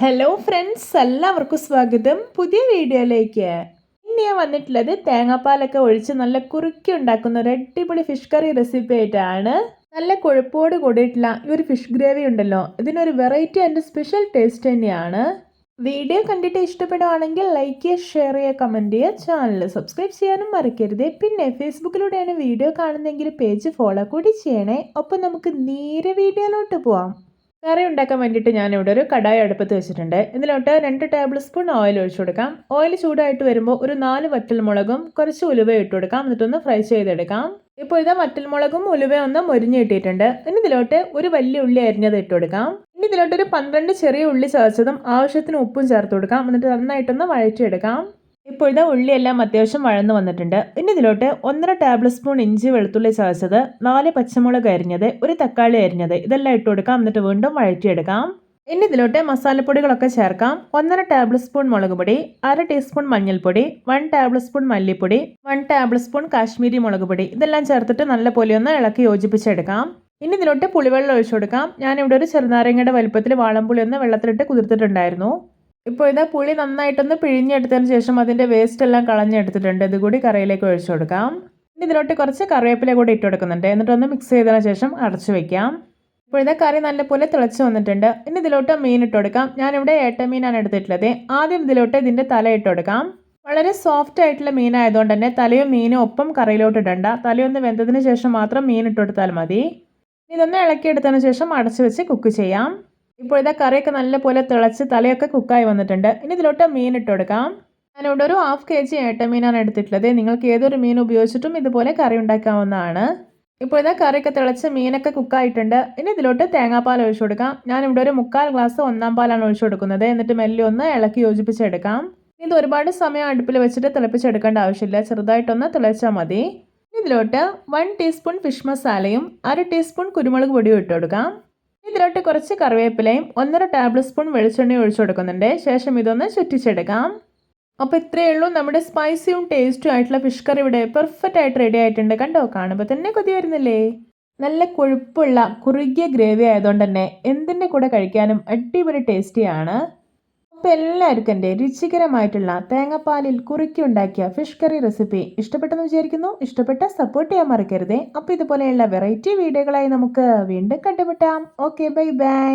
Hello friends, എല്ലാവർക്കും സ്വാഗതം പുതിയ വീഡിയോയിലേക്ക്. ഇന്ന് ഞാൻ വന്നിട്ടുള്ളത് തേങ്ങാപ്പാലൊക്കെ ഒഴിച്ച് നല്ല കുറുക്കി ഉണ്ടാക്കുന്ന ഒരു അടിപൊളി ഫിഷ് കറി റെസിപ്പി ആയിട്ടാണ്. നല്ല കൊഴുപ്പോട് കൂടിയിട്ടുള്ള ഈ ഒരു ഫിഷ് ഗ്രേവി ഉണ്ടല്ലോ, ഇതിനൊരു വെറൈറ്റി ആൻഡ് സ്പെഷ്യൽ ടേസ്റ്റ് തന്നെയാണ്. വീഡിയോ കണ്ടിട്ട് ഇഷ്ടപ്പെടുവാണെങ്കിൽ ലൈക്ക് ചെയ്യുക, ഷെയർ ചെയ്യുക, കമൻറ്റ് ചെയ്യുക, ചാനൽ സബ്സ്ക്രൈബ് ചെയ്യാനും മറക്കരുത്. പിന്നെ ഫേസ്ബുക്കിലൂടെയാണ് വീഡിയോ കാണുന്നതെങ്കിൽ പേജ് ഫോളോ കൂടി ചെയ്യണേ. ഒപ്പം നമുക്ക് നേരെ വീഡിയോയിലോട്ട് പോവാം. കറി ഉണ്ടാക്കാൻ വേണ്ടിയിട്ട് ഞാനിവിടെ ഒരു കടായി അടുപ്പത്ത് വെച്ചിട്ടുണ്ട്. ഇതിലോട്ട് 2 ടേബിൾ സ്പൂൺ ഓയിൽ ഒഴിച്ചു കൊടുക്കാം. ഓയിൽ ചൂടായിട്ട് വരുമ്പോൾ ഒരു 4 വറ്റൽമുളകും കുറച്ച് ഉലുവ ഇട്ട് കൊടുക്കാം. എന്നിട്ടൊന്ന് ഫ്രൈ ചെയ്തെടുക്കാം. ഇപ്പോൾ ഇതാ വറ്റൽമുളകും ഉലുവയും ഒന്ന് മൊരിഞ്ഞ് കിട്ടിയിട്ടുണ്ട്. ഇനി ഇതിലോട്ട് ഒരു വലിയ ഉള്ളി അരിഞ്ഞത് ഇട്ട് കൊടുക്കാം. ഇനി ഇതിലോട്ട് ഒരു 12 ചെറിയ ഉള്ളി ചതച്ചതും ആവശ്യത്തിന് ഉപ്പും ചേർത്ത് കൊടുക്കാം. എന്നിട്ട് നന്നായിട്ടൊന്ന് വഴറ്റിയെടുക്കാം. ഇപ്പോൾ ഇതാ ഉള്ളിയെല്ലാം അത്യാവശ്യം വഴന്ന് വന്നിട്ടുണ്ട്. ഇനി ഇതിലോട്ട് 1.5 ടേബിൾ സ്പൂൺ ഇഞ്ചി വെളുത്തുള്ളി ചതച്ചത്, 4 പച്ചമുളക് അരിഞ്ഞത്, ഒരു തക്കാളി അരിഞ്ഞത് ഇതെല്ലാം ഇട്ട് കൊടുക്കാം. എന്നിട്ട് വീണ്ടും വഴറ്റിയെടുക്കാം. ഇനി ഇതിലോട്ട് മസാലപ്പൊടികളൊക്കെ ചേർക്കാം. 1.5 ടേബിൾ സ്പൂൺ മുളക് പൊടി, 1/2 ടീസ്പൂൺ മഞ്ഞൾപ്പൊടി, 1 ടേബിൾ സ്പൂൺ മല്ലിപ്പൊടി, 1 ടേബിൾ സ്പൂൺ കാശ്മീരി മുളക് പൊടി ഇതെല്ലാം ചേർത്തിട്ട് നല്ലപോലെ ഒന്ന് ഇളക്കി യോജിപ്പിച്ചെടുക്കാം. ഇനി ഇതിലോട്ട് പുളിവെള്ളം ഒഴിച്ചു കൊടുക്കാം. ഞാനിവിടെ ഒരു ചെറുനാരങ്ങയുടെ വലുപ്പത്തിൽ വാളംപുളി ഒന്ന് വെള്ളത്തിലിട്ട് കുതിർത്തിട്ടുണ്ടായിരുന്നു. ഇപ്പോൾ ഇതാ പുളി നന്നായിട്ടൊന്ന് പിഴിഞ്ഞെടുത്തതിന് ശേഷം അതിൻ്റെ വേസ്റ്റ് എല്ലാം കളഞ്ഞെടുത്തിട്ടുണ്ട്. ഇതുകൂടി കറിയിലേക്ക് ഒഴിച്ചു കൊടുക്കാം. ഇനി ഇതിലോട്ട് കുറച്ച് കറിവേപ്പില കൂടി ഇട്ട് കൊടുക്കുന്നുണ്ട്. എന്നിട്ടൊന്ന് മിക്സ് ചെയ്തതിന് ശേഷം അടച്ചു വെക്കാം. ഇപ്പോൾ ഇതാ കറി നല്ലപോലെ തിളച്ച് വന്നിട്ടുണ്ട്. ഇനി ഇതിലോട്ട് മീൻ ഇട്ട് കൊടുക്കാം. ഞാനിവിടെ ഏട്ടമീനാണ് എടുത്തിട്ടുള്ളത്. ആദ്യം ഇതിലോട്ട് ഇതിൻ്റെ തല ഇട്ട് കൊടുക്കാം. വളരെ സോഫ്റ്റ് ആയിട്ടുള്ള മീനായതുകൊണ്ട് തന്നെ തലയും മീനും ഒപ്പം കറിയിലോട്ട് ഇടണ്ട. തലയൊന്ന് വെന്തതിന് ശേഷം മാത്രം മീൻ ഇട്ട് കൊടുത്താൽ മതി. ഇതൊന്ന് ഇളക്കിയെടുത്തതിന് ശേഷം അടച്ചു വെച്ച് കുക്ക് ചെയ്യാം. ഇപ്പോൾ ഇതാ കറിയൊക്കെ നല്ലപോലെ തിളച്ച് തലയൊക്കെ കുക്കായി വന്നിട്ടുണ്ട്. ഇനി ഇതിലോട്ട് മീൻ ഇട്ട് കൊടുക്കാം. ഞാനിവിടെ ഒരു 1/2 kg ഏട്ടമീനാണ് എടുത്തിട്ടുള്ളത്. നിങ്ങൾക്ക് ഏതൊരു മീൻ ഉപയോഗിച്ചിട്ടും ഇതുപോലെ കറി ഉണ്ടാക്കാവുന്നതാണ്. ഇപ്പോൾ ഇതാ കറിയൊക്കെ തിളച്ച് മീനൊക്കെ കുക്കായിട്ടുണ്ട്. ഇനി ഇതിലോട്ട് തേങ്ങാപ്പാൽ ഒഴിച്ചു കൊടുക്കാം. ഞാനിവിടെ ഒരു 1/4 ഗ്ലാസ് ഒന്നാം പാലാണ് ഒഴിച്ചു കൊടുക്കുന്നത്. എന്നിട്ട് മെല്ലെ ഒന്ന് ഇളക്കി യോജിപ്പിച്ചെടുക്കാം. ഇത് ഒരുപാട് സമയം അടുപ്പിൽ വെച്ചിട്ട് തിളപ്പിച്ചെടുക്കേണ്ട ആവശ്യമില്ല. ചെറുതായിട്ടൊന്ന് തിളച്ചാൽ മതി. ഇതിലോട്ട് 1 ടീസ്പൂൺ ഫിഷ് മസാലയും 1/2 ടീസ്പൂൺ കുരുമുളക് പൊടിയും ഇട്ട് കൊടുക്കാം. ഇതിലോട്ട് കുറച്ച് കറിവേപ്പിലയും 1.5 ടേബിൾ സ്പൂൺ വെളിച്ചെണ്ണയും ഒഴിച്ചു കൊടുക്കുന്നുണ്ട്. ശേഷം ഇതൊന്ന് ചുറ്റിച്ചെടുക്കാം. അപ്പോൾ ഇത്രയേ ഉള്ളൂ. നമ്മുടെ സ്പൈസിയും ടേസ്റ്റും ആയിട്ടുള്ള ഫിഷ് കറി ഇവിടെ പെർഫെക്റ്റ് ആയിട്ട് റെഡി ആയിട്ടുണ്ട്. കണ്ടോ, കാണുമ്പോൾ തന്നെ കൊതി വരുന്നില്ലേ? നല്ല കൊഴുപ്പുള്ള കുറുകിയ ഗ്രേവി ആയതുകൊണ്ട് തന്നെ എന്തിൻ്റെ കൂടെ കഴിക്കാനും അടിപൊളി ടേസ്റ്റിയാണ്. അപ്പോൾ എല്ലാവർക്കും എൻ്റെ രുചികരമായിട്ടുള്ള തേങ്ങാപ്പാലിൽ കുറുക്കി ഉണ്ടാക്കിയ ഫിഷ് കറി റെസിപ്പി ഇഷ്ടപ്പെട്ടെന്ന് വിചാരിക്കുന്നു. ഇഷ്ടപ്പെട്ട സപ്പോർട്ട് ചെയ്യാൻ മറക്കരുതേ. അപ്പോൾ ഇതുപോലെയുള്ള വെറൈറ്റി വീഡിയോകളായി നമുക്ക് വീണ്ടും കണ്ടുമുട്ടാം. Okay, bye bye.